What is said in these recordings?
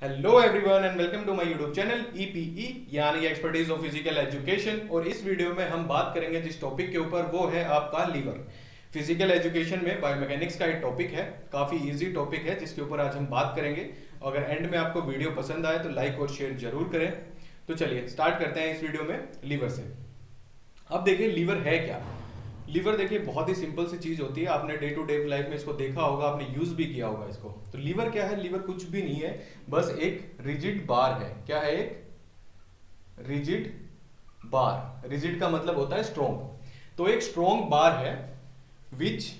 Hello everyone and welcome to my YouTube channel EPE यानी expertise of physical education. और इस video में हम बात करेंगे जिस टॉपिक के ऊपर, वो है आपका लीवर। फिजिकल एजुकेशन में बायोमैकेनिक्स का एक टॉपिक है, काफी इजी टॉपिक है जिसके ऊपर आज हम बात करेंगे। अगर एंड में आपको वीडियो पसंद आए तो लाइक और शेयर जरूर करें। तो चलिए स्टार्ट करते हैं इस वीडियो में लीवर से। अब देखिए लीवर है क्या। लीवर देखिए बहुत ही सिंपल सी चीज होती है, आपने डे टू डे लाइफ में इसको देखा होगा, आपने यूज भी किया होगा इसको। तो लीवर क्या है? लीवर कुछ भी नहीं है, बस एक रिजिड बार है। क्या है? एक रिजिड बार। रिजिड का मतलब होता है स्ट्रॉन्ग। तो एक स्ट्रॉन्ग बार है which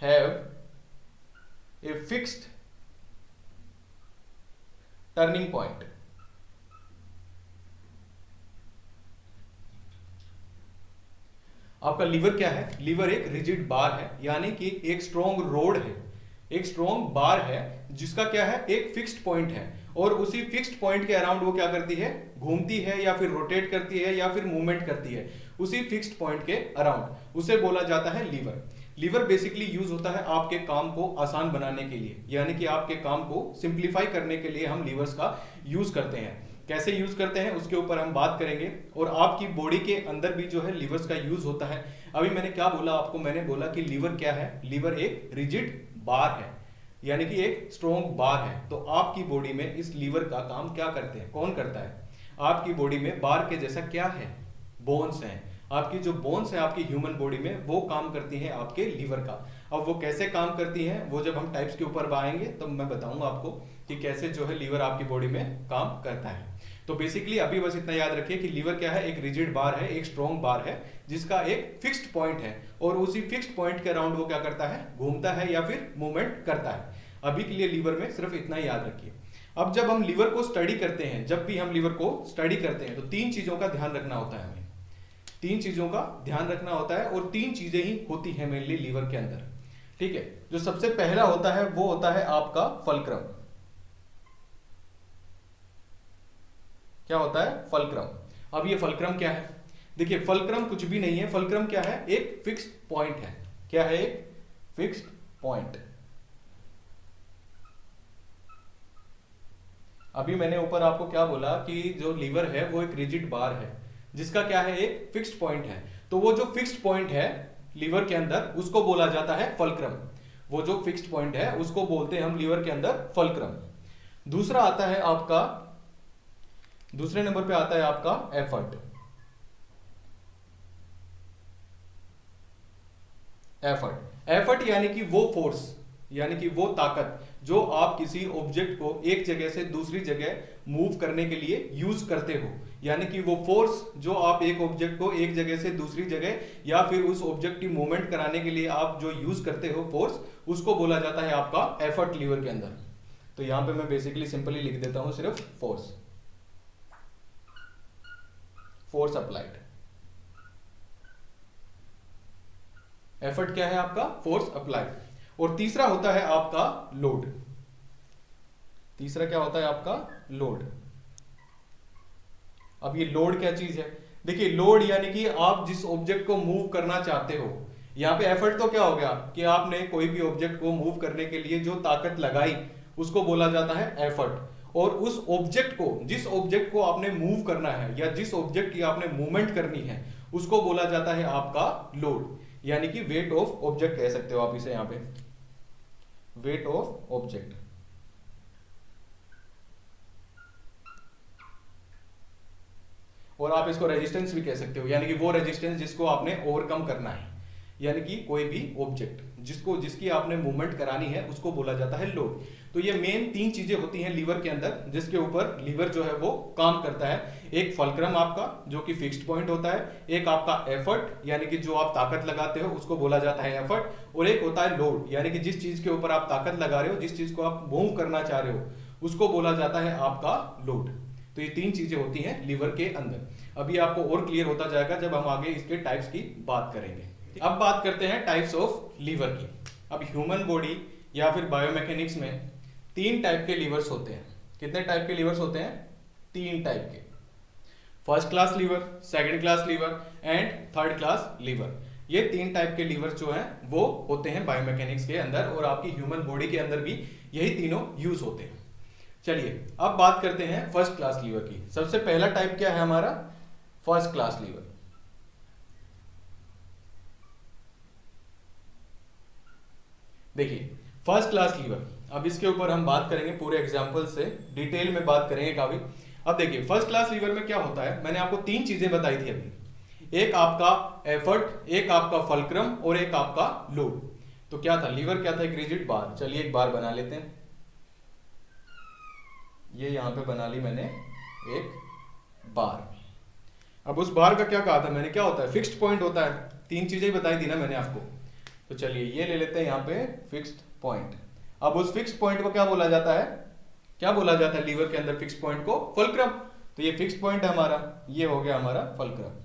have a fixed turning point. आपका लीवर क्या है? लीवर एक रिजिड बार है, यानी कि एक स्ट्रॉन्ग रोड है, एक स्ट्रॉन्ग बार है जिसका क्या है? एक फिक्स्ड पॉइंट है। और उसी फिक्स्ड पॉइंट के अराउंड वो क्या करती है? घूमती है या फिर रोटेट करती है या फिर मूवमेंट करती है उसी फिक्स्ड पॉइंट के अराउंड। उसे बोला जाता है लीवर। लीवर बेसिकली यूज होता है आपके काम को आसान बनाने के लिए, यानी कि आपके काम को सिंप्लीफाई करने के लिए हम लीवर्स का यूज करते हैं। कैसे यूज करते हैं उसके ऊपर हम बात करेंगे। और आपकी बॉडी के अंदर भी जो है लीवर्स का यूज होता है। अभी मैंने क्या बोला आपको? मैंने बोला कि लीवर क्या है? लीवर एक रिजिड बार है, यानी कि एक स्ट्रॉन्ग बार है। तो आपकी बॉडी में इस लीवर का काम क्या करते हैं? कौन करता है? आपकी बॉडी में बार के जैसा क्या है? बोन्स हैं। आपकी जो बोन्स है आपकी ह्यूमन बॉडी में, वो काम करती हैं आपके लीवर का। अब वो कैसे काम करती हैं, वो जब हम टाइप्स के ऊपर आएंगे तब मैं बताऊंगा आपको कि कैसे जो है लीवर आपकी बॉडी में काम करता है। तो बेसिकली अभी बस इतना याद रखिए कि लीवर क्या है? एक रिजिड बार है, एक स्ट्रॉन्ग बार है जिसका एक फिक्स्ड पॉइंट है। और उसी फिक्स्ड पॉइंट के अराउंड वो क्या करता है? घूमता है या फिर मूवमेंट करता है। अभी के लिए लीवर में सिर्फ इतना ही याद रखिए। अब जब हम लीवर को स्टडी करते हैं, जब भी हम लीवर को स्टडी करते हैं, तो तीन चीजों का ध्यान रखना होता है हमें। तीन चीजों का ध्यान रखना होता है और तीन चीजें ही होती है मेनली लीवर के अंदर। ठीक है। जो सबसे पहला होता है वो होता है आपका फलक्रम। क्या होता है? फलक्रम। अब ये फलक्रम क्या है? देखिए फलक्रम कुछ भी नहीं है। फलक्रम क्या है? एक फिक्स्ड पॉइंट है। क्या है? एक फिक्स्ड पॉइंट। अभी मैंने ऊपर आपको क्या बोला कि जो लीवर है वो एक रिजिड बार है जिसका क्या है? एक फिक्स्ड पॉइंट है। तो वो जो फिक्स्ड पॉइंट है लीवर के अंदर उसको बोला जाता है फलक्रम। वो जो फिक्स्ड पॉइंट है उसको बोलते हैं हम लीवर के अंदर फलक्रम। दूसरा आता है आपका, दूसरे नंबर पे आता है आपका एफर्ट। एफर्ट एफर्ट यानी कि वो फोर्स, यानी कि वो ताकत जो आप किसी ऑब्जेक्ट को एक जगह से दूसरी जगह मूव करने के लिए यूज करते हो। यानी कि वो फोर्स जो आप एक ऑब्जेक्ट को एक जगह से दूसरी जगह या फिर उस ऑब्जेक्ट की मूवमेंट कराने के लिए आप जो यूज करते हो फोर्स, उसको बोला जाता है आपका एफर्ट लीवर के अंदर। तो यहां पे मैं बेसिकली सिंपली लिख देता हूं सिर्फ फोर्स। Force applied. एफर्ट क्या है आपका? Force applied. और तीसरा होता है आपका लोड। तीसरा क्या होता है आपका? लोड। अब ये लोड क्या चीज है? देखिए लोड यानी कि आप जिस ऑब्जेक्ट को मूव करना चाहते हो। यहां पे एफर्ट तो क्या हो गया कि आपने कोई भी ऑब्जेक्ट को मूव करने के लिए जो ताकत लगाई उसको बोला जाता है एफर्ट। और उस ऑब्जेक्ट को, जिस ऑब्जेक्ट को आपने मूव करना है या जिस ऑब्जेक्ट की आपने मूवमेंट करनी है उसको बोला जाता है आपका लोड, यानी कि वेट ऑफ ऑब्जेक्ट कह सकते हो आप इसे यहां पे, वेट ऑफ ऑब्जेक्ट। और आप इसको रेजिस्टेंस भी कह सकते हो, यानी कि वो रेजिस्टेंस जिसको आपने ओवरकम करना है। यानी कि कोई भी ऑब्जेक्ट जिसकी आपने मूवमेंट करानी है उसको बोला जाता है लोड। तो ये मेन तीन चीजें होती हैं लीवर के अंदर जिसके ऊपर लीवर जो है वो काम करता है। एक फलक्रम आपका जो कि फिक्स्ड पॉइंट होता है, एक आपका एफर्ट यानी कि जो आप ताकत लगाते हो उसको बोला जाता है एफर्ट, और एक होता है लोड यानी कि जिस चीज के ऊपर आप ताकत लगा रहे हो, जिस चीज को आप मूव करना चाह रहे हो उसको बोला जाता है आपका लोड। तो ये तीन चीजें होती हैं लीवर के अंदर। अभी आपको और क्लियर होता जाएगा जब हम आगे इसके टाइप्स की बात करेंगे। अब बात करते हैं टाइप्स ऑफ लीवर की। अब ह्यूमन बॉडी या फिर बायोमैकेनिक्स में तीन टाइप के लीवर्स होते हैं। कितने टाइप के लीवर्स होते हैं? तीन टाइप के। First class lever, second class liver and third class lever. ये 3 टाइप के लीवर जो हैं वो होते हैं बायोमैकेनिक्स के अंदर, और आपकी ह्यूमन बॉडी के अंदर भी यही तीनों यूज होते हैं। चलिए अब बात करते हैं फर्स्ट क्लास लीवर की। सबसे पहला टाइप क्या है हमारा? First class lever. देखिए फर्स्ट क्लास लीवर, अब इसके ऊपर हम बात करेंगे पूरे एग्जांपल से, डिटेल में बात करेंगे काफी। अब देखिए फर्स्ट क्लास लीवर में क्या होता है, मैंने आपको 3 चीजें बताई थी अभी, एक आपका एफर्ट, एक आपका फल्क्रम और एक आपका लोड। तो क्या था? लीवर क्या था? एक रिजिड बार। चलिए एक बार बना लेते हैं, ये यहां पे बना ली मैंने एक बार। अब उस बार का क्या कहा था मैंने? क्या होता है? फिक्स्ड पॉइंट होता है। 3 चीजें बताई थी ना मैंने आपको। तो चलिए ये ले लेते हैं यहाँ पे फिक्स्ड पॉइंट। अब उस फिक्स्ड पॉइंट को क्या बोला जाता है? क्या बोला जाता है लीवर के अंदर फिक्स्ड पॉइंट को? फल्क्रम। तो ये फिक्स्ड पॉइंट है हमारा, ये हो गया हमारा फल्क्रम।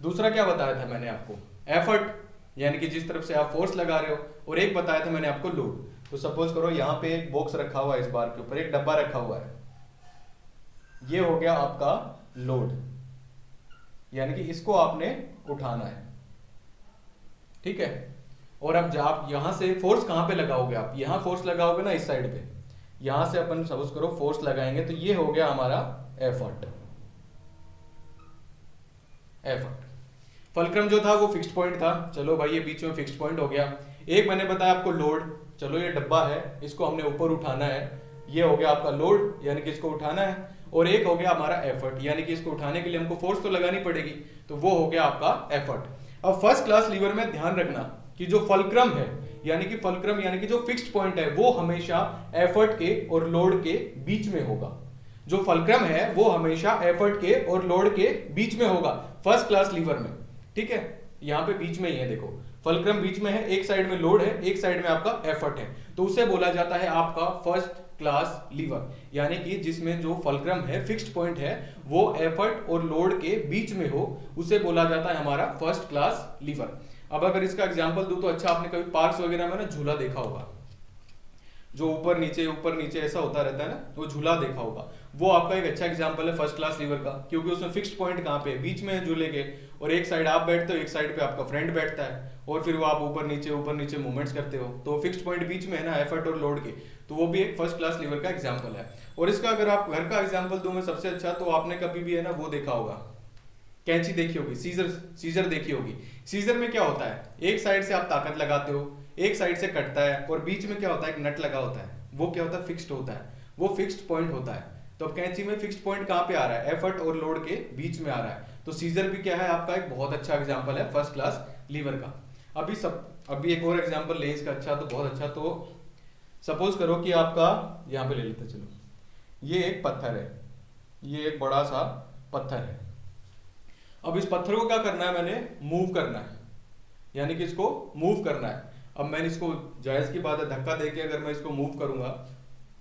दूसरा क्या बताया था मैंने आपको? एफर्ट, यानी कि जिस तरफ से आप फोर्स लगा रहे हो, और एक बताया था मैंने आपको लोड। तो सपोज करो यहाँ पे एक बॉक्स रखा हुआ है, इस बार के ऊपर एक डब्बा रखा हुआ है, ये हो गया आपका लोड, यानी कि इसको आपने उठाना है, ठीक है। और अब जब आप यहां से फोर्स कहां पे लगाओगे? आप यहां फोर्स लगाओगे ना, इस साइड पे, यहां से अपन सपोज करो फोर्स लगाएंगे, तो ये हो गया हमारा एफर्ट। एफर्ट। फल्क्रम जो था वो फिक्स्ड पॉइंट था, चलो भाई ये बीच में फिक्स्ड पॉइंट हो गया। एक मैंने बताया आपको लोड, चलो ये डब्बा है, इसको हमने ऊपर उठाना है, ये हो गया आपका लोड, यानी कि इसको उठाना है। और एक हो गया हमारा एफर्ट, यानी कि इसको उठाने के लिए हमको फोर्स तो लगानी पड़ेगी, तो वो हो गया आपका एफर्ट। अब फर्स्ट क्लास लीवर में ध्यान रखना कि जो फल्क्रम है, यानी कि फल्क्रम यानी कि जो फिक्स्ड पॉइंट है, वो हमेशा एफर्ट के और लोड के बीच में होगा। जो फल्क्रम है वो हमेशा एफर्ट के और लोड के बीच में होगा फर्स्ट क्लास लीवर में, ठीक है। यहां पे बीच में ही है, देखो फल्क्रम बीच में है, एक साइड में लोड है, एक साइड में आपका एफर्ट है, तो उसे बोला जाता है आपका फर्स्ट क्लास लीवर। यानी कि जिसमें जो फल्क्रम है, फिक्स्ड पॉइंट है, वो एफर्ट और लोड के बीच में हो, उसे बोला जाता है हमारा फर्स्ट क्लास लीवर। अब अगर इसका एग्जांपल दूं तो अच्छा, आपने कभी पार्क्स वगैरह में ना झूला देखा होगा, जो ऊपर नीचे ऐसा होता रहता है ना, वो झूला देखा होगा, वो आपका एक अच्छा एग्जांपल है फर्स्ट क्लास लीवर का, क्योंकि उसमें फिक्स्ड पॉइंट कहां पे? बीच में है झूले के, और एक साइड आप बैठते हो, एक साइड पे आपका फ्रेंड बैठता है, और फिर वो आप ऊपर नीचे मूवमेंट्स करते हो, तो फिक्स्ड पॉइंट बीच में है ना, एफर्ट और लोड के, तो वो भी एक फर्स्ट क्लास लीवर का एग्जांपल है। और इसका अगर आप घर का एग्जांपल दूं मैं सबसे अच्छा, तो आपने कभी भी है ना वो देखा होगा, कैंची देखी होगी, सीजर देखी होगी। सीजर में क्या होता है? एक साइड से आप ताकत लगाते हो, एक साइड से कटता है, और बीच में क्या होता है? एक नट लगा होता है, वो क्या होता है? फिक्स्ड होता है, वो फिक्स्ड पॉइंट होता है। तो अब कैंची में फिक्स्ड पॉइंट कहां पे आ रहा है? एफर्ट और लोड के बीच में आ रहा है। तो सीजर भी क्या है? आपका एक बहुत अच्छा एग्जांपल है फर्स्ट क्लास लीवर का। अभी एक और एग्जांपल ले इसका, अच्छा तो बहुत अच्छा। तो सपोज करो कि आपका यहां पे ले लेते, चलो ये एक पत्थर है, ये एक बड़ा सा पत्थर है। अब इस पत्थर को क्या करना है? मैंने मूव करना है, यानी कि इसको मूव करना है। अब मैंने इसको, जायज की बात है, धक्का देके अगर मैं इसको मूव करूंगा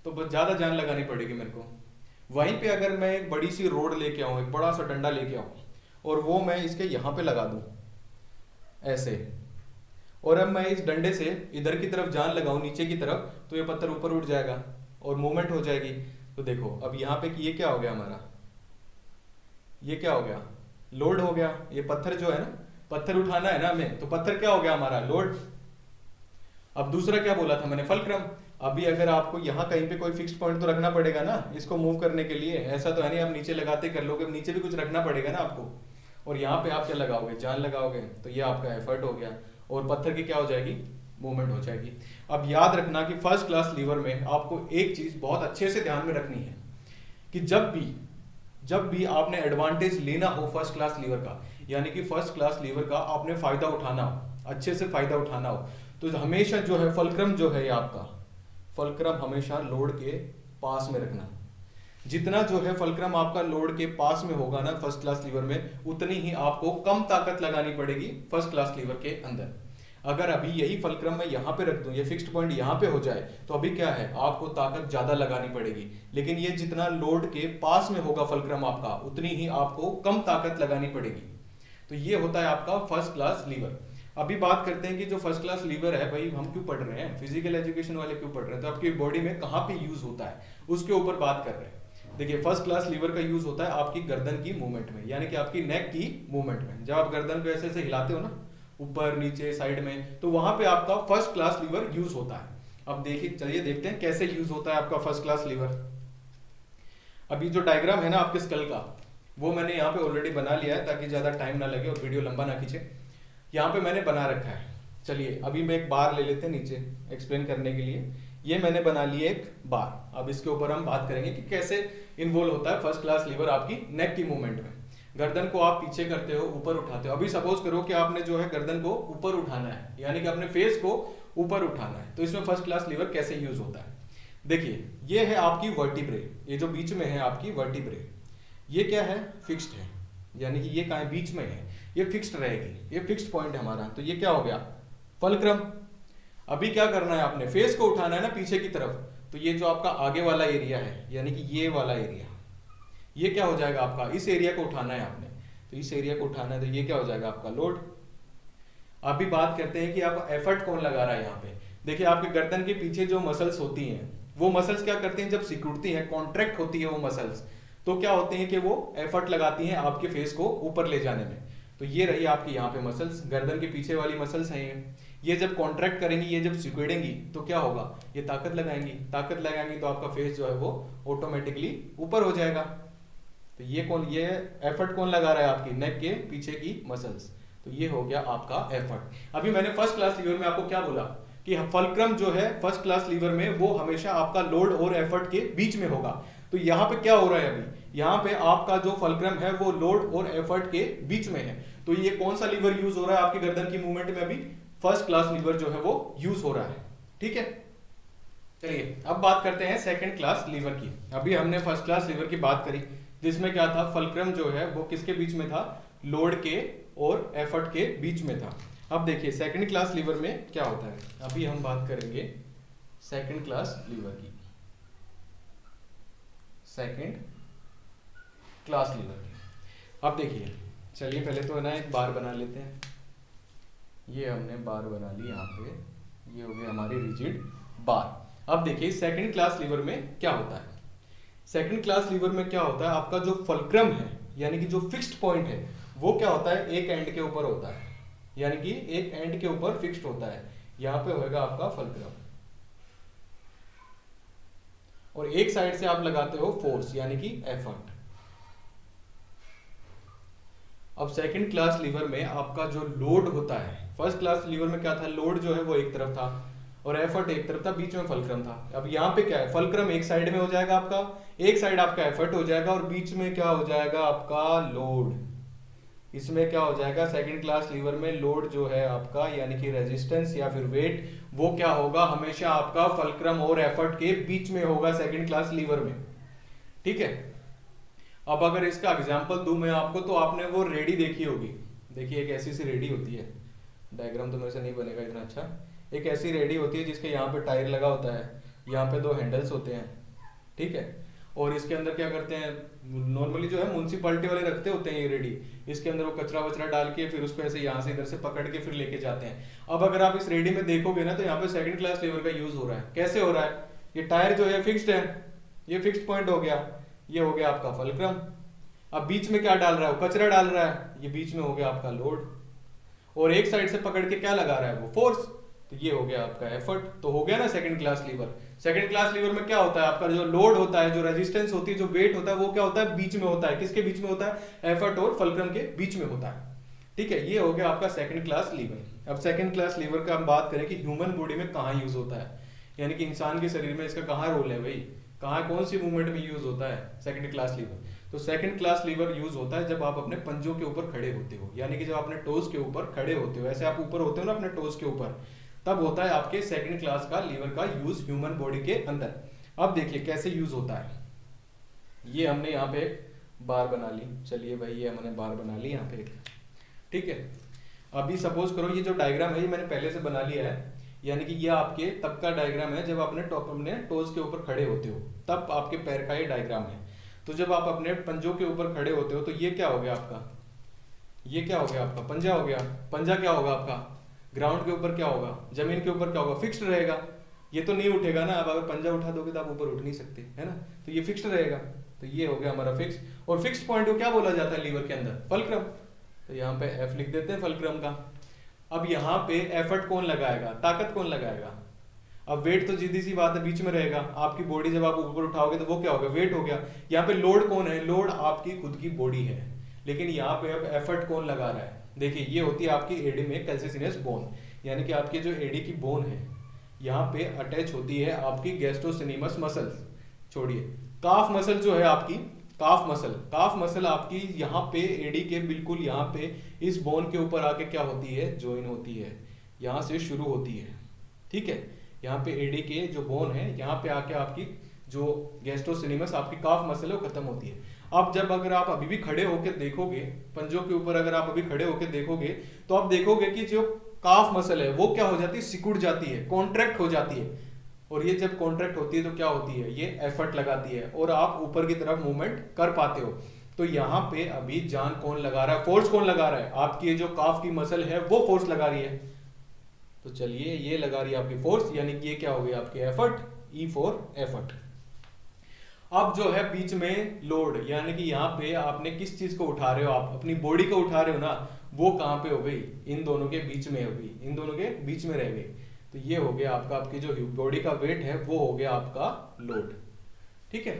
तो बहुत ज्यादा जान लगानी पड़ेगी मेरे को। वहीं पे अगर मैं एक बड़ी सी रोड लेके आऊं, एक बड़ा सा डंडा लेके आऊं, और वो मैं इसके यहां पे लगा दूं ऐसे, और अब मैं इस डंडे से इधर की तरफ जान लगाऊं, नीचे की तरफ, तो ये पत्थर ऊपर उठ जाएगा और मूवमेंट हो जाएगी। तो देखो अब यहाँ पे कि ये क्या हो गया हमारा? ये क्या हो गया? लोड हो गया। ये पत्थर जो है ना, पत्थर उठाना है ना हमें, तो पत्थर क्या हो गया हमारा? लोड। अब दूसरा क्या बोला था मैंने? फल्क्रम। अभी अगर आपको यहाँ कहीं पे कोई फिक्स्ड पॉइंट तो रखना पड़ेगा ना इसको मूव करने के लिए, ऐसा तो है नहीं आप नीचे लगाते कर लोगे, नीचे भी कुछ रखना पड़ेगा ना आपको। और यहाँ पे आप क्या लगाओगे? जान लगाओगे, तो ये आपका एफर्ट हो गया, और पत्थर की क्या हो जाएगी? मूवमेंट हो जाएगी। अब याद रखना कि फर्स्ट क्लास लीवर में आपको एक चीज बहुत अच्छे से ध्यान में रखनी है कि जब भी आपने एडवांटेज लेना हो फर्स्ट क्लास लीवर का, यानी कि फर्स्ट क्लास लीवर का आपने फायदा उठाना हो, अच्छे से फायदा उठाना हो, तो हमेशा जो है फल्क्रम जो है आपका, फल्क्रम हमेशा लोड के पास में रखना। जितना जो है फल्क्रम आपका लोड के पास में होगा ना फर्स्ट क्लास लीवर में, उतनी ही आपको कम ताकत लगानी पड़ेगी फर्स्ट क्लास लीवर के अंदर। अगर अभी यही फल्क्रम मैं यहाँ पे रख दूं, ये फिक्स्ड पॉइंट यहाँ पे हो जाए, तो अभी क्या है? आपको ताकत ज्यादा लगानी पड़ेगी। लेकिन ये जितना लोड के पास में होगा फल्क्रम आपका, उतनी ही आपको कम ताकत लगानी पड़ेगी। तो ये होता है आपका फर्स्ट क्लास लीवर। अभी बात करते हैं कि जो फर्स्ट क्लास लीवर है भाई, हम क्यों पढ़ रहे हैं, फिजिकल एजुकेशन वाले क्यों पढ़ रहे हैं, तो आपकी बॉडी में कहाँ पे यूज होता है उसके ऊपर बात कर रहे हैं। देखिए फर्स्ट क्लास लीवर का यूज होता है आपकी गर्दन की मूवमेंट में, यानी कि आपकी नेक की मूवमेंट में। जब आप गर्दन को ऐसे ऐसे हिलाते हो ना, ऊपर नीचे साइड में, तो वहां पे आपका फर्स्ट क्लास लीवर यूज होता है। अब देखिए, चलिए देखते हैं कैसे यूज होता है आपका फर्स्ट क्लास लीवर। अभी जो डायग्राम है ना आपके स्कल का, वो मैंने यहाँ पे ऑलरेडी बना लिया है ताकि ज्यादा टाइम ना लगे और वीडियो लंबा ना खींचे। यहाँ पे मैंने बना रखा है। चलिए अभी मैं एक बार ले लेते हैं नीचे एक्सप्लेन करने के लिए। ये मैंने बना लिया एक बार। अब इसके ऊपर हम बात करेंगे कि कैसे इन्वॉल्व होता है फर्स्ट क्लास लीवर आपकी नेक की मूवमेंट में। गर्दन को आप पीछे करते हो, ऊपर उठाते हो। अभी सपोज करो कि आपने जो है गर्दन को ऊपर उठाना है, यानी कि अपने फेस को ऊपर उठाना है, तो इसमें फर्स्ट क्लास लीवर कैसे यूज होता है। देखिए ये है आपकी वर्टिब्रे, ये जो बीच में है आपकी वर्टिब्रे, ये क्या है, फिक्स्ड है, यानी कि ये कहाँ है, बीच में है, ये फिक्स्ड रहेगी, ये फिक्स्ड पॉइंट है हमारा। तो ये क्या हो गया, फल्क्रम। अभी क्या करना है, आपने फेस को उठाना है ना पीछे की तरफ, तो ये जो आपका आगे वाला एरिया है, यानी कि ये वाला एरिया, ये क्या हो जाएगा आपका, इस एरिया को उठाना है आपने, तो इस एरिया को उठाना है, तो ये क्या हो जाएगा आपका लोड। अभी बात करते हैं कि आप एफर्ट कौन लगा रहा है यहाँ पे। देखिए आपके गर्दन के पीछे जो मसल्स होती हैं, वो मसल्स क्या करती हैं, जब सिकुड़ती हैं, कॉन्ट्रैक्ट होती है वो मसल्स, तो क्या होते हैं कि वो एफर्ट लगाती हैं आपके फेस को ऊपर ले जाने में। तो ये रही आपकी यहाँ पे मसल्स, गर्दन के पीछे वाली मसल्स हैं ये जब कॉन्ट्रैक्ट करेंगी, ये जब सिकुड़ेंगी, तो क्या होगा, ये ताकत लगाएंगी तो आपका फेस जो है वो ऑटोमेटिकली ऊपर हो जाएगा। तो ये एफर्ट कौन लगा रहा है, आपकी नेक के पीछे की मसल्स, तो ये हो गया आपका एफर्ट। अभी मैंने फर्स्ट क्लास लीवर में आपको क्या बोला कि फल्क्रम जो है फर्स्ट क्लास लीवर में वो हमेशा आपका लोड और एफर्ट के बीच में होगा। तो यहाँ पे क्या हो रहा है, अभी यहाँ पे आपका जो फल्क्रम है वो लोड और एफर्ट के बीच में है। तो ये कौन सा लीवर यूज हो रहा है आपकी गर्दन की मूवमेंट में, अभी फर्स्ट क्लास लीवर जो है वो यूज हो रहा है। ठीक है, चलिए अब बात करते हैं सेकंड क्लास लीवर की। अभी हमने फर्स्ट क्लास लीवर की बात करी, जिसमें क्या था, फल्क्रम जो है वो किसके बीच में था, लोड के और एफर्ट के बीच में था। अब देखिए सेकंड क्लास लीवर में क्या होता है, अभी हम बात करेंगे सेकंड क्लास लीवर की, सेकंड क्लास लीवर की। अब देखिए, चलिए पहले तो ना एक बार बना लेते हैं। ये हमने बार बना ली यहाँ पे, ये हो गई हमारी रिजिड बार। अब देखिए सेकंड क्लास लीवर में क्या होता है। सेकंड क्लास लीवर में क्या होता है, आपका जो फल्क्रम है, यानी कि जो फिक्स्ड पॉइंट है, वो क्या होता है, एक एंड के ऊपर होता है, यानी कि एक एंड के ऊपर फिक्स्ड होता है। यहाँ पे होगा आपका फल्क्रम, और एक साइड से आप लगाते हो फोर्स, यानी कि एफर्ट। अब सेकंड क्लास लीवर में आपका जो लोड होता है, फर्स्ट क्लास लीवर में क्या था, लोड जो है वो एक तरफ था और एफर्ट एक तरफ था, बीच में फल्क्रम था। अब यहाँ पे क्या है, फल्क्रम एक साइड में हो जाएगा आपका, एक साइड आपका एफर्ट हो जाएगा, और बीच में क्या हो जाएगा आपका लोड। इसमें क्या हो जाएगा, सेकंड क्लास लीवर में लोड जो है आपका, यानी कि रेजिस्टेंस या फिर वेट, वो क्या होगा, हमेशा आपका फल्क्रम और एफर्ट के बीच में होगा सेकंड क्लास लीवर में। ठीक है, अब अगर इसका एग्जांपल दूं मैं आपको, तो आपने वो रेडी देखी होगी। देखिए एक ऐसी सी रेडी होती है, डायग्राम तो मेरे से नहीं बनेगा इतना अच्छा। एक ऐसी रेडी होती है जिसके यहाँ पे टायर लगा होता है, यहाँ पे दो हैंडल्स होते हैं, ठीक है, और इसके अंदर क्या करते हैं, नॉर्मली जो है म्युनिसिपैलिटी वाले रखते होते हैं ये रेडी, इसके अंदर वो कचरा वचरा डाल के फिर उसको ऐसे यहाँ से इधर से पकड़ के फिर लेके जाते हैं। अब अगर आप इस रेडी में देखोगे ना, तो यहाँ पे सेकंड क्लास लीवर का यूज हो रहा है। कैसे हो रहा है, ये टायर जो है फिक्स्ड है, ये फिक्स्ड पॉइंट हो गया, ये हो गया आपका फल्क्रम। अब बीच में क्या डाल रहा है, वो कचरा डाल रहा है, ये बीच में हो गया आपका लोड, और एक साइड से पकड़ के क्या लगा रहा है, वो फोर्स, तो ये हो गया आपका एफर्ट। तो हो गया ना second class liver. Second class liver में क्या होता है, आपका जो लोड होता है, जो रेजिस्टेंस होती है, जो वेट होता है, वो क्या होता है, बीच में होता है। किसके बीच में होता है, एफर्ट और फल्क्रम के बीच में होता है। ठीक है, ये हो गया आपका सेकंड क्लास लीवर। अब सेकंड क्लास लीवर का हम बात करें कि ह्यूमन बॉडी में कहाँ यूज होता है, यानी कि इंसान के शरीर में इसका कहाँ रोल है भाई, कहाँ कौन सी मूवमेंट में यूज होता है सेकंड क्लास लीवर। तो सेकंड क्लास लीवर यूज होता है जब आप अपने पंजों के ऊपर खड़े होते हो, यानी कि जब अपने टोज के ऊपर खड़े होते हो, ऐसे आप ऊपर होते हो ना अपने टोज के ऊपर, तब होता है आपके सेकंड क्लास का लीवर का यूज ह्यूमन बॉडी के अंदर। अब देखिए कैसे यूज होता है। ये हमने यहाँ पे बार बना ली, चलिए भाई ये हमने बार बना ली यहाँ पे, ठीक है। अभी सपोज करो ये जो डायग्राम है ये मैंने पहले से बना लिया है, यानी कि ये आपके तब का डायग्राम है जब अपने टोज के ऊपर खड़े होते हो, तब आपके पैर का ये डायग्राम है। तो जब आप अपने पंजों के ऊपर खड़े होते हो, तो ये क्या हो गया आपका, ये क्या हो गया आपका, पंजा हो गया। पंजा क्या होगा आपका, ग्राउंड के ऊपर क्या होगा, जमीन के ऊपर क्या होगा, फिक्स्ड रहेगा। ये तो नहीं उठेगा ना, अब अगर पंजा उठा दोगे तो आप ऊपर उठ नहीं सकते, है ना, तो ये फिक्स्ड रहेगा। तो ये हो गया हमारा फिक्स। और फिक्स्ड पॉइंट को क्या बोला जाता है लीवर के अंदर? फलक्रम। तो यहाँ पे एफ लिख देते हैं फलक्रम का। अब यहाँ पे एफर्ट कौन लगाएगा, ताकत कौन लगाएगा? अब वेट तो सीधी सी बात है बीच में रहेगा, आपकी बॉडी जब आप ऊपर उठाओगे तो वो क्या हो गया, वेट हो गया। यहाँ पे लोड कौन है? लोड आपकी खुद की बॉडी है। लेकिन यहाँ पे अब एफर्ट कौन लगा रहा है? देखिए ये होती है आपकी एडी में कैल्सिसिनस बोन, यानी कि आपकी जो एडी की बोन है यहाँ पे अटैच होती है आपकी गैस्ट्रोसिनेमस मसल। छोड़िए काफ मसल जो है आपकी, काफ मसल आपकी यहाँ पे एडी के बिल्कुल यहाँ पे इस बोन के ऊपर आके क्या होती है, ज्वाइन होती है, यहाँ से शुरू होती है। ठीक है, यहाँ पे एडी के जो बोन है यहाँ पे आके आपकी जो गैस्ट्रोसिनेमस आपकी काफ मसल है वो खत्म होती है। अब जब अगर आप अभी भी खड़े होकर देखोगे, पंजों के ऊपर अगर आप अभी खड़े होकर देखोगे तो आप देखोगे कि जो काफ मसल है वो क्या हो जाती है, सिकुड़ जाती है, कॉन्ट्रैक्ट हो जाती है। और ये जब कॉन्ट्रैक्ट होती है तो क्या होती है, ये एफर्ट लगाती है और आप ऊपर की तरफ मूवमेंट कर पाते हो। तो यहाँ पे अभी जान कौन लगा रहा है, फोर्स कौन लगा रहा है? आपकी जो काफ की मसल है वो फोर्स लगा रही है। तो चलिए ये लगा रही है आपकी फोर्स, यानी कि ये क्या हो गया आपके एफर्ट, ई फॉर एफर्ट। अब जो है बीच में लोड, यानी कि यहाँ पे आपने किस चीज को उठा रहे हो, आप अपनी बॉडी को उठा रहे हो ना, वो कहाँ पे हो गई, इन दोनों के बीच में हो गई, इन दोनों के बीच में रह गई। तो ये हो गया आपका, आपकी जो बॉडी का वेट है वो हो गया आपका लोड। ठीक है,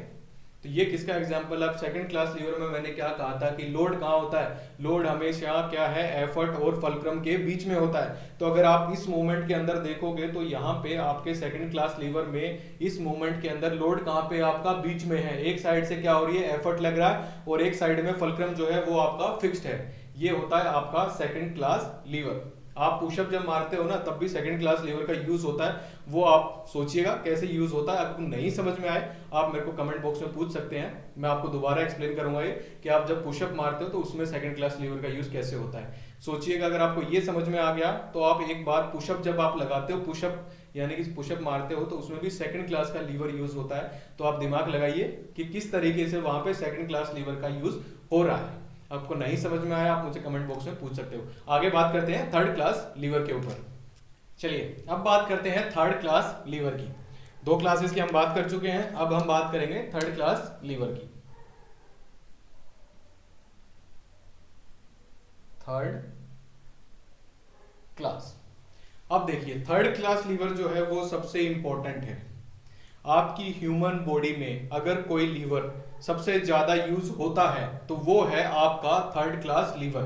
तो ये किसका एग्जांपल? अब सेकंड क्लास लीवर में मैंने क्या कहा था कि लोड कहाँ होता है? लोड हमेशा क्या है, एफर्ट और फलक्रम के बीच में होता है। तो अगर आप इस मूवमेंट के अंदर देखोगे तो यहाँ पे आपके सेकंड क्लास लीवर में इस मूवमेंट के अंदर लोड कहाँ पे आपका, बीच में है। एक साइड से क्या हो रही है, एफर्ट लग रहा है, और एक साइड में फलक्रम जो है वो आपका फिक्स्ड है। ये होता है आपका सेकंड क्लास लीवर। आप पुशअप जब मारते हो ना तब भी सेकंड क्लास लीवर का यूज होता है, वो आप सोचिएगा कैसे यूज होता है। आपको नहीं समझ में आए आप मेरे को कमेंट बॉक्स में पूछ सकते हैं, मैं आपको दोबारा एक्सप्लेन करूंगा ये कि आप जब पुशअप मारते हो तो उसमें सेकंड क्लास लीवर का यूज कैसे होता है। सोचिएगा अगर आपको ये समझ में आ गया तो आप एक बार पुशअप जब आप लगाते हो, पुशअप यानी कि पुशअप मारते हो, तो उसमें भी सेकंड क्लास का लीवर यूज होता है। तो आप दिमाग लगाइए कि किस तरीके से वहां पे सेकंड क्लास लीवर का यूज हो रहा है। आपको नहीं समझ में आया आप मुझे कमेंट बॉक्स में पूछ सकते हो। आगे बात करते हैं थर्ड क्लास लीवर के ऊपर। चलिए अब बात करते हैं थर्ड क्लास लीवर की। दो क्लासेस की हम बात कर चुके हैं, अब हम बात करेंगे थर्ड क्लास लीवर की। थर्ड क्लास, अब देखिए थर्ड क्लास लीवर जो है वो सबसे इंपॉर्टेंट है। आपकी ह्यूमन बॉडी में अगर कोई लीवर सबसे ज्यादा यूज होता है तो वो है आपका थर्ड क्लास लीवर।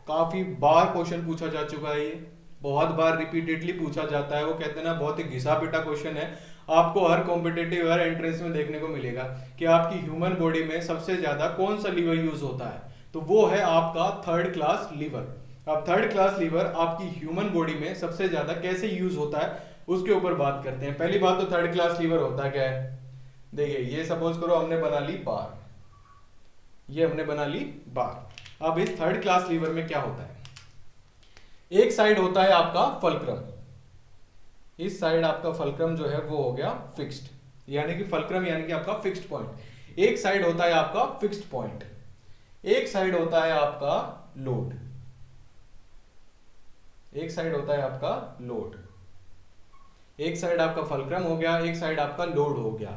काफी बार क्वेश्चन पूछा जा चुका है, ये बहुत बार रिपीटेडली पूछा जाता है। वो कहते हैं ना बहुत ही घिसा पिटा क्वेश्चन है, आपको हर कॉम्पिटेटिव हर एंट्रेंस में देखने को मिलेगा कि आपकी ह्यूमन बॉडी में सबसे ज्यादा कौन सा लीवर यूज होता है, तो वो है आपका थर्ड क्लास लीवर। अब थर्ड क्लास लीवर आपकी ह्यूमन बॉडी में सबसे ज्यादा कैसे यूज होता है उसके ऊपर बात करते हैं। पहली बात तो थर्ड क्लास लीवर होता क्या है, देखिए ये सपोज करो हमने बना ली बार, ये हमने बना ली बार। अब इस थर्ड क्लास लीवर में क्या होता है, एक साइड होता है आपका फलक्रम, इस साइड आपका फलक्रम जो है वो हो गया फिक्स्ड, यानी कि फलक्रम यानी कि आपका फिक्स्ड पॉइंट। एक साइड होता है आपका फिक्स्ड पॉइंट, एक साइड होता है आपका लोड, एक साइड होता है आपका लोड, एक साइड आपका फलक्रम हो गया, एक साइड आपका लोड हो गया।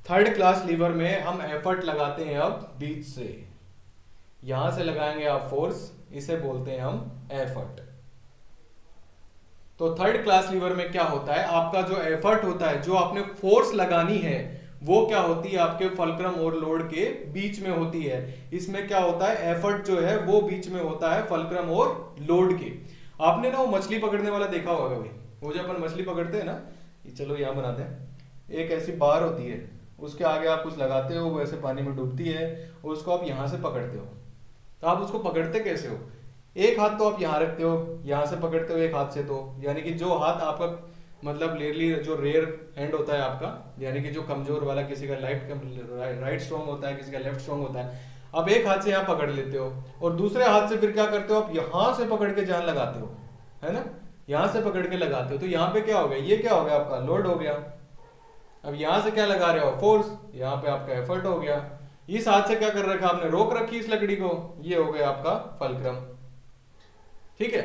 थर्ड क्लास लीवर में हम एफर्ट लगाते हैं अब बीच से, यहां से लगाएंगे आप फोर्स, इसे बोलते हैं हम एफर्ट। तो थर्ड क्लास लीवर में क्या होता है, आपका जो एफर्ट होता है, जो आपने फोर्स लगानी है, वो क्या होती है आपके फलक्रम और लोड के बीच में होती है। इसमें क्या होता है, एफर्ट जो है वो बीच में होता है फलक्रम और लोड के। आपने ना वो मछली पकड़ने वाला देखा होगा कभी, वो जो अपन मछली पकड़ते हैं ना, चलो यहां बनाते हैं, एक ऐसी बार होती है, उसके आगे आप कुछ लगाते हो, वो ऐसे पानी में डूबती है, उसको आप यहां से पकड़ते हो। तो आप उसको पकड़ते कैसे हो, एक हाथ तो आप यहां रखते हो, यहां से पकड़ते हो एक हाथ से, तो यानी कि जो हाथ आपका मतलब रेयरली जो रेयर हैंड होता है आपका, यानी कि जो कमजोर वाला, किसी का राइट स्ट्रॉन्ग होता है, किसी का लेफ्ट स्ट्रॉन्ग होता है। अब एक हाथ से यहाँ पकड़ लेते हो और दूसरे हाथ से फिर क्या करते हो, आप यहां से पकड़ के जान लगाते हो, है ना, यहां से पकड़ के लगाते हो। तो यहाँ पे क्या हो गया, ये क्या हो गया आपका लोड हो गया। अब यहां से क्या लगा रहे हो, फोर्स, यहाँ पे आपका एफर्ट हो गया। इस हाथ से क्या कर रखा आपने, रोक रखी इस लकड़ी को, ये हो गया आपका फलक्रम। ठीक है,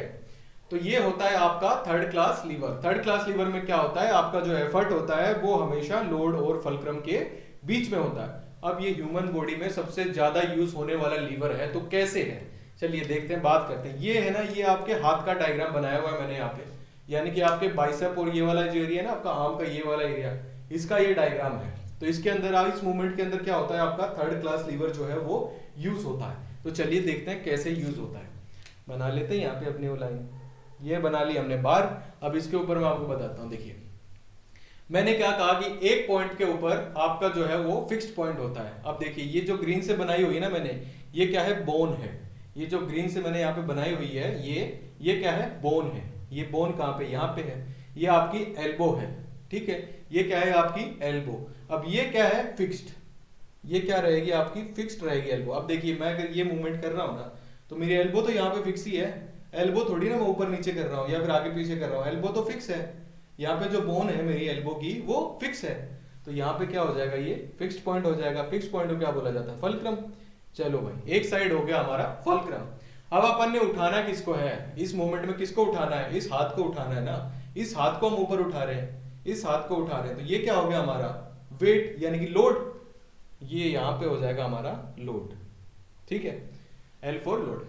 तो ये होता है आपका third class lever. Third class lever में क्या होता है, आपका जो एफर्ट होता है वो हमेशा लोड और फलक्रम के बीच में होता है। अब ये ह्यूमन बॉडी में सबसे ज्यादा यूज होने वाला लीवर है, तो कैसे है चलिए देखते हैं, बात करते हैं। ये है ना, ये आपके हाथ का डायग्राम बनाया हुआ है मैंने यहाँ पे, यानी कि आपके बाइसेप और ये वाला जो एरिया है ना आपका आर्म का, ये वाला एरिया, इसका ये डायग्राम है। तो इसके अंदर इस मूवमेंट के अंदर क्या होता है, आपका थर्ड क्लास लीवर जो है वो यूज होता है। तो चलिए देखते हैं कैसे यूज होता है। बना लेते हैं यहाँ पे अपनी वो लाइन, ये बना ली हमने बार। अब इसके ऊपर मैं आपको बताता हूँ। देखिए मैंने क्या कहा कि एक पॉइंट के ऊपर आपका जो है वो फिक्स्ड पॉइंट होता है। अब देखिए ये जो ग्रीन से बनाई हुई है ना मैंने, ये क्या है, बोन है। ये जो ग्रीन से मैंने यहाँ पे बनाई हुई है, ये क्या है, बोन है। ये बोन कहाँ पे, यहाँ पे है। ये आपकी एल्बो है, ठीक है। ये क्या है, आपकी एल्बो। अब ये क्या है, फिक्स्ड। ये क्या रहेगी, आपकी फिक्स्ड रहेगी एल्बो। अब देखिए मैं अगर ये मूवमेंट कर रहा हूँ ना, तो मेरी एल्बो तो यहाँ पे फिक्स ही है। एल्बो थोड़ी ना मैं ऊपर नीचे कर रहा हूँ या फिर आगे पीछे कर रहा हूँ, एल्बो तो फिक्स है। यहाँ पे जो बोन है मेरी एल्बो की वो फिक्स है। तो यहाँ पे क्या हो जाएगा, ये फिक्स्ड पॉइंट हो जाएगा। फिक्स्ड पॉइंट को क्या बोला जाता है, फल्क्रम। चलो भाई, एक साइड हो गया हमारा फल्क्रम। अब अपन ने उठाना किसको है, इस मोमेंट में किसको उठाना है, इस हाथ को उठाना है ना। इस हाथ को हम ऊपर उठा रहे हैं, इस हाथ को उठा रहे हैं, तो ये क्या हो गया हमारा वेट यानी कि लोड। ये यहाँ पे हो जाएगा हमारा लोड, ठीक है, L फॉर लोड।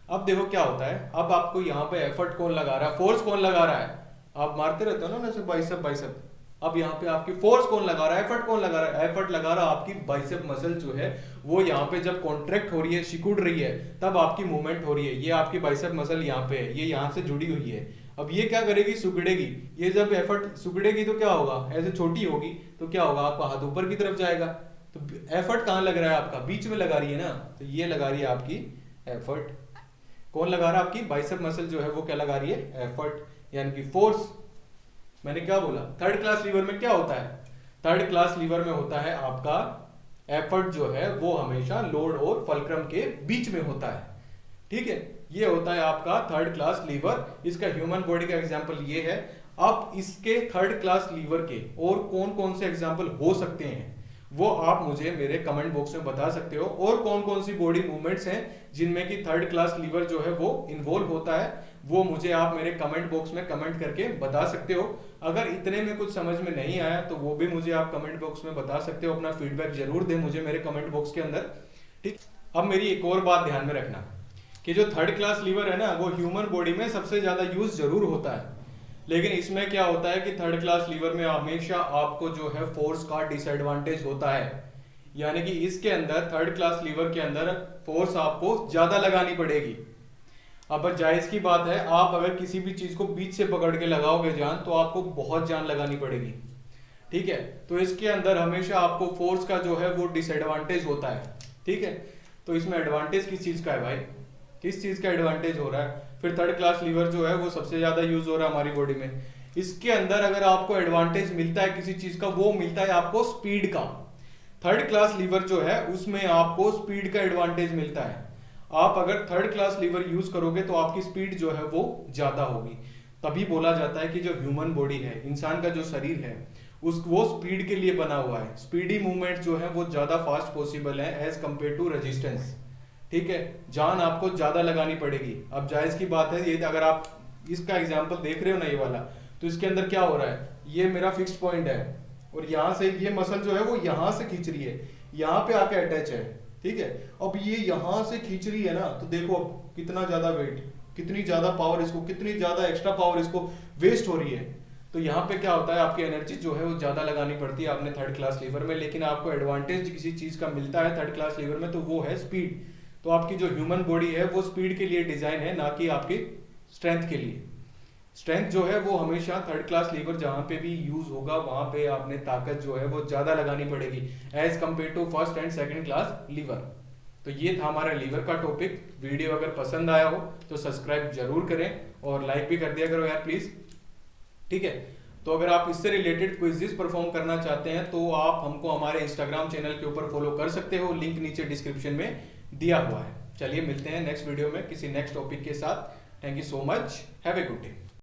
अब देखो क्या होता है। अब आपको यहाँ पे एफर्ट कौन लगा रहा है, फोर्स कौन लगा रहा है। आप मारते रहते हो ना जैसे बाइसेप। अब यहाँ पे आपकी फोर्स कौन लगा रहा है, एफर्ट कौन लगा रहा है। एफर्ट लगा रहा है आपकी बाइसेप मसल जो है वो यहाँ पे जब कॉन्ट्रैक्ट हो रही है, सिकुड़ रही है, तब आपकी मूवमेंट हो रही है। ये आपकी बाइसेप मसल यहाँ पे है, ये यहाँ से जुड़ी हुई है। अब ये क्या करेगी, सिकुड़ेगी। ये जब एफर्ट सिकुड़ेगी तो क्या होगा, ऐसे छोटी होगी तो क्या होगा, आपका हाथ ऊपर की तरफ जाएगा। तो एफर्ट कहाँ लग रहा है, आपका बीच में लगा रही है ना। तो ये लगा रही है आपकी एफर्ट। कौन लगा रहा है, आपकी बाइसेप मसल जो है वो क्या लगा रही है, एफर्ट यानी कि फोर्स। मैंने क्या बोला, थर्ड क्लास लीवर में क्या होता है, थर्ड क्लास लीवर में होता है आपका एफर्ट जो है वो हमेशा लोड और फल्क्रम के बीच में होता है, ठीक है। ये होता है आपका थर्ड क्लास लीवर। इसका ह्यूमन बॉडी का एग्जांपल ये है। अब इसके थर्ड क्लास लीवर के और कौन कौन से एग्जांपल हो सकते हैं वो आप मुझे मेरे कमेंट बॉक्स में बता सकते हो। और कौन कौन सी बॉडी मूवमेंट्स हैं जिनमें कि थर्ड क्लास लीवर जो है वो इन्वॉल्व होता है, वो मुझे आप मेरे कमेंट बॉक्स में कमेंट करके बता सकते हो। अगर इतने में कुछ समझ में नहीं आया तो वो भी मुझे आप कमेंट बॉक्स में बता सकते हो। अपना फीडबैक जरूर दें मुझे मेरे कमेंट बॉक्स के अंदर, ठीक। अब मेरी एक और बात ध्यान में रखना कि जो थर्ड क्लास लीवर है ना वो ह्यूमन बॉडी में सबसे ज्यादा यूज जरूर होता है, लेकिन इसमें क्या होता है कि थर्ड क्लास लीवर में हमेशा आपको जो है फोर्स का डिसएडवांटेज होता है। यानी कि इसके अंदर थर्ड क्लास लीवर के अंदर फोर्स आपको ज्यादा लगानी पड़ेगी। अब जायज की बात है, आप अगर किसी भी चीज को बीच से पकड़ के लगाओगे जान, तो आपको बहुत जान लगानी पड़ेगी, ठीक है। तो इसके अंदर हमेशा आपको फोर्स का जो है वो डिसएडवांटेज होता है, ठीक है। तो इसमें एडवांटेज किस चीज का है भाई, किस चीज का एडवांटेज हो रहा है। फिर थर्ड क्लास लीवर जो है वो सबसे ज्यादा यूज हो रहा है हमारी बॉडी में। इसके अंदर अगर आपको एडवांटेज मिलता है किसी चीज का, वो मिलता है आपको स्पीड का। थर्ड क्लास लीवर जो है उसमें आपको स्पीड का एडवांटेज मिलता है। आप अगर थर्ड क्लास लीवर यूज करोगे तो आपकी स्पीड जो है वो ज्यादा होगी। तभी बोला जाता है कि जो ह्यूमन बॉडी है, इंसान का जो शरीर है, वो स्पीड के लिए बना हुआ है। स्पीडी मूवमेंट जो है वो ज्यादा फास्ट पॉसिबल है एज कंपेयर टू रेजिस्टेंस, ठीक है। जान आपको ज्यादा लगानी पड़ेगी। अब जायज की बात है, ये अगर आप इसका एग्जांपल देख रहे हो ना ये वाला, तो इसके अंदर क्या हो रहा है, ये मेरा फिक्स्ड पॉइंट है और यहां से ये मसल जो है वो यहां से खींच रही है, यहां पे आके अटैच है, ठीक है। अब ये यहां से खींच रही है ना, तो देखो अब कितना ज्यादा वेट, कितनी ज्यादा पावर इसको, कितनी ज्यादा एक्स्ट्रा पावर इसको वेस्ट हो रही है। तो यहाँ पे क्या होता है, आपकी एनर्जी जो है वो ज्यादा लगानी पड़ती है आपने थर्ड क्लास लीवर में। लेकिन आपको एडवांटेज किसी चीज का मिलता है थर्ड क्लास लीवर में, तो वो है स्पीड। तो आपकी जो ह्यूमन बॉडी है वो स्पीड के लिए डिजाइन है, ना कि आपकी स्ट्रेंथ के लिए। स्ट्रेंथ जो है वो हमेशा थर्ड क्लास लीवर जहां पे भी यूज होगा वहां पे आपने ताकत जो है वो ज्यादा लगानी पड़ेगी as compare to first and second class lever. तो ये था हमारा लीवर का टॉपिक। वीडियो अगर पसंद आया हो तो सब्सक्राइब जरूर करें और लाइक भी कर दिया करो यार प्लीज, ठीक है। तो अगर आप इससे रिलेटेड क्विज़ेस परफॉर्म करना चाहते हैं तो आप हमको हमारे इंस्टाग्राम चैनल के ऊपर फॉलो कर सकते हो, लिंक नीचे डिस्क्रिप्शन में दिया हुआ है। चलिए मिलते हैं नेक्स्ट वीडियो में किसी नेक्स्ट टॉपिक के साथ। Thank you so much, have a good day.